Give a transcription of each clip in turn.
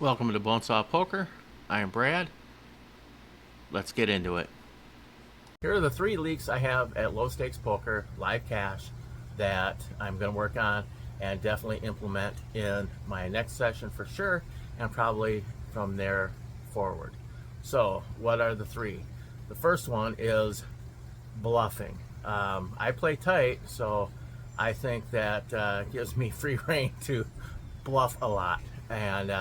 Welcome to Bonesaw Poker. I am Brad. Let's get into it. Here are the 3 leaks I have at Low Stakes Poker Live Cash that I'm going to work on and definitely implement in my next session for sure, and probably from there forward. So what are the 3? The first one is bluffing. I play tight, so I think that gives me free reign to bluff a lot. And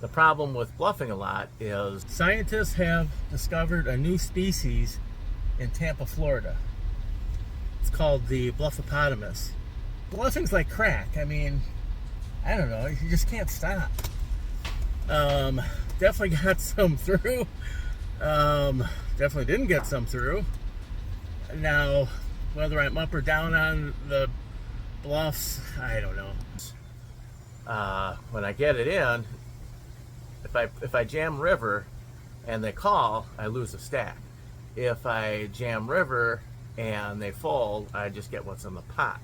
the problem with bluffing a lot is scientists have discovered a new species in Tampa, Florida. It's called the bluffopotamus. Bluffing's like crack. I mean, I don't know, you just can't stop. Definitely got some through. Definitely didn't get some through. Now, whether I'm up or down on the bluffs, I don't know. When I get it in, if I jam river and they call, I lose a stack. If I jam river and they fold, I just get what's in the pot.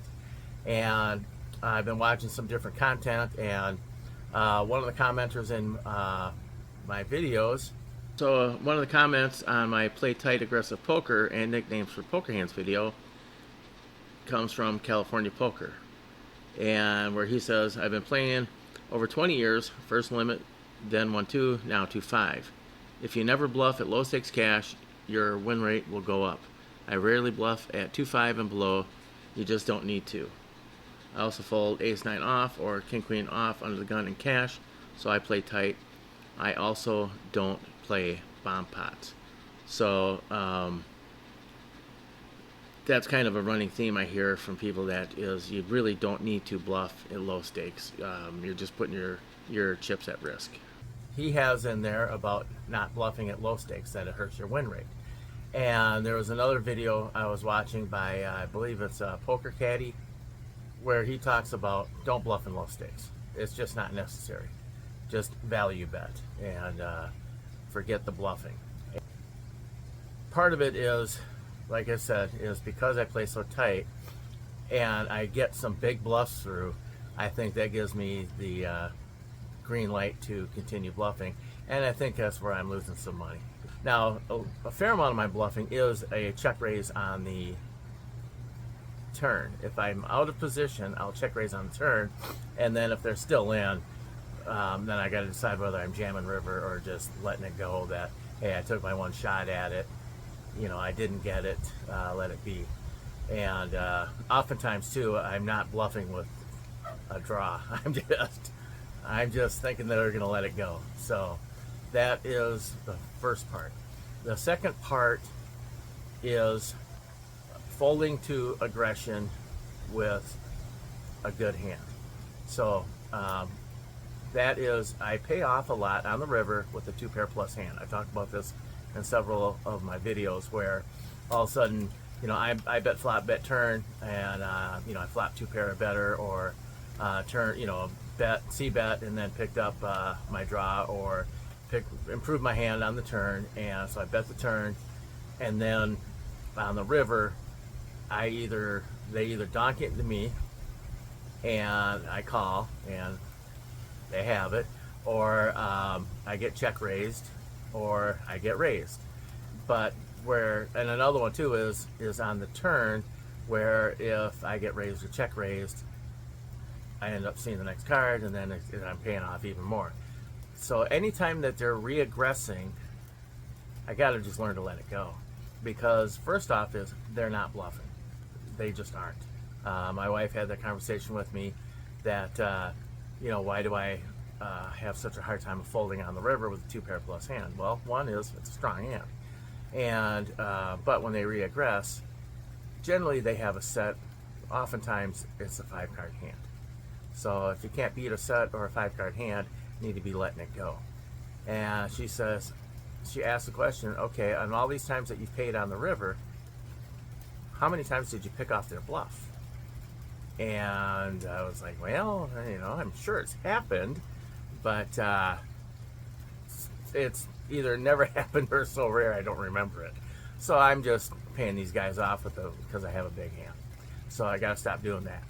And I've been watching some different content, and one of the commenters in my videos, so one of the comments on my Play Tight Aggressive Poker and Nicknames for Poker Hands video comes from California Poker, and where he says, I've been playing over 20 years, first limit, then 1-2, now 2-5. If you never bluff at low stakes cash, your win rate will go up. I rarely bluff at 2-5 and below. You just don't need to. I also fold ace-9 off or king-queen off under the gun in cash, so I play tight. I also don't play bomb pots. So that's kind of a running theme I hear from people, that is, you really don't need to bluff at low stakes. You're just putting your chips at risk. He has in there about not bluffing at low stakes, that it hurts your win rate. And there was another video I was watching by, I believe it's Poker Caddy, where he talks about don't bluff in low stakes. It's just not necessary. Just value bet and forget the bluffing. Part of it is, like I said, is because I play so tight and I get some big bluffs through, I think that gives me the green light to continue bluffing, and I think that's where I'm losing some money. Now, a fair amount of my bluffing is a check raise on the turn. If I'm out of position, I'll check raise on the turn, and then if they're still in, then I got to decide whether I'm jamming river or just letting it go, that, hey, I took my one shot at it, you know, I didn't get it, let it be. And oftentimes too, I'm not bluffing with a draw. I'm just thinking that they're going to let it go. So that is the first part. The second part is folding to aggression with a good hand. So that is, I pay off a lot on the river with a 2-pair plus hand. I talked about this in several of my videos, where all of a sudden, you know, I bet flop, bet turn, and you know, I flop 2-pair or better, or turn, you know, bet, c-bet, and then picked up my draw, or improved my hand on the turn, and so I bet the turn, and then on the river, they either donk it to me, and I call, and they have it, or I get check raised, or I get raised. But and another one too is on the turn, where if I get raised or check raised, I end up seeing the next card, and then I'm paying off even more. So anytime that they're re-aggressing, I gotta just learn to let it go, because first off is they're not bluffing. They just aren't. My wife had that conversation with me, that you know, why do I have such a hard time of folding on the river with a 2-pair plus hand? Well, one is it's a strong hand, and but when they re-aggress, generally they have a set. Oftentimes it's a 5-card hand. So if you can't beat a set or a 5-card hand, you need to be letting it go. And she asked the question, okay, on all these times that you've paid on the river, how many times did you pick off their bluff? And I was like, well, you know, I'm sure it's happened, but it's either never happened or so rare I don't remember it. So I'm just paying these guys off because I have a big hand. So I got to stop doing that.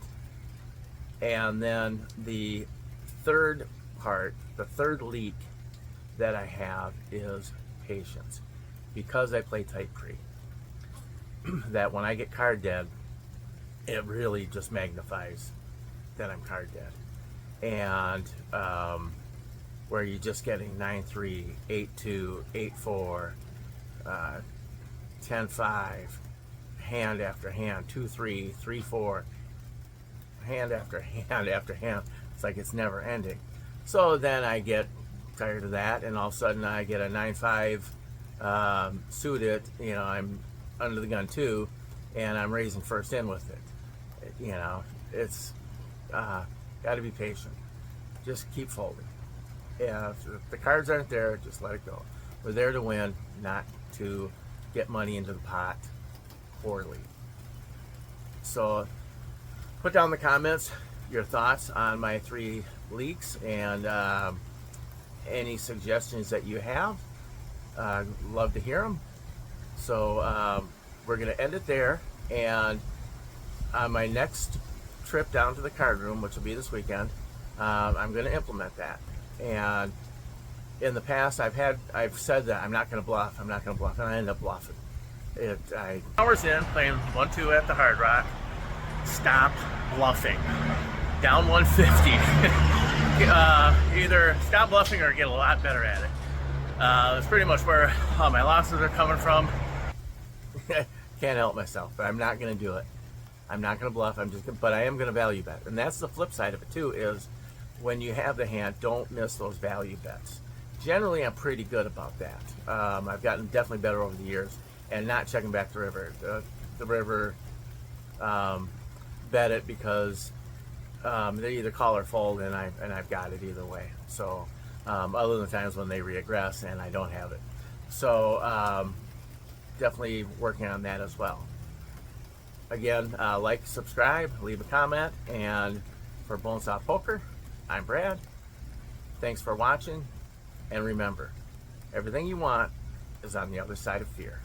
And then the third part, the third leak that I have is patience, because I play tight pre. That when I get card dead, it really just magnifies that I'm card dead. And where you're just getting 9-3, 8-2, 8-4, 10-5, hand after hand, 2-3, 3-4, hand after hand after hand. It's like it's never ending. So then I get tired of that, and all of a sudden I get a 9-5 suited. You know, I'm under the gun too, and I'm raising first in with it. You know, it's got to be patient. Just keep folding. Yeah, if the cards aren't there, just let it go. We're there to win, not to get money into the pot poorly. So put down in the comments your thoughts on my 3 leaks, and any suggestions that you have. Love to hear them. So we're going to end it there, and on my next trip down to the card room, which will be this weekend, I'm going to implement that. And in the past, I've said that I'm not going to bluff, and I end up bluffing. Hours in, playing 1-2 at the Hard Rock. Stop bluffing. Down 150. Either stop bluffing or get a lot better at it. That's pretty much where all my losses are coming from. Can't help myself, but I'm not going to do it. I'm not going to bluff. But I am going to value bet, and that's the flip side of it too. Is when you have the hand, don't miss those value bets. Generally, I'm pretty good about that. I've gotten definitely better over the years, and not checking back the river. The river bet it because they either call or fold, and I've got it either way. So other than times when they regress and I don't have it. So definitely working on that as well. Again, like, subscribe, leave a comment, and for Bone Soft Poker, I'm Brad. Thanks for watching, and remember, everything you want is on the other side of fear.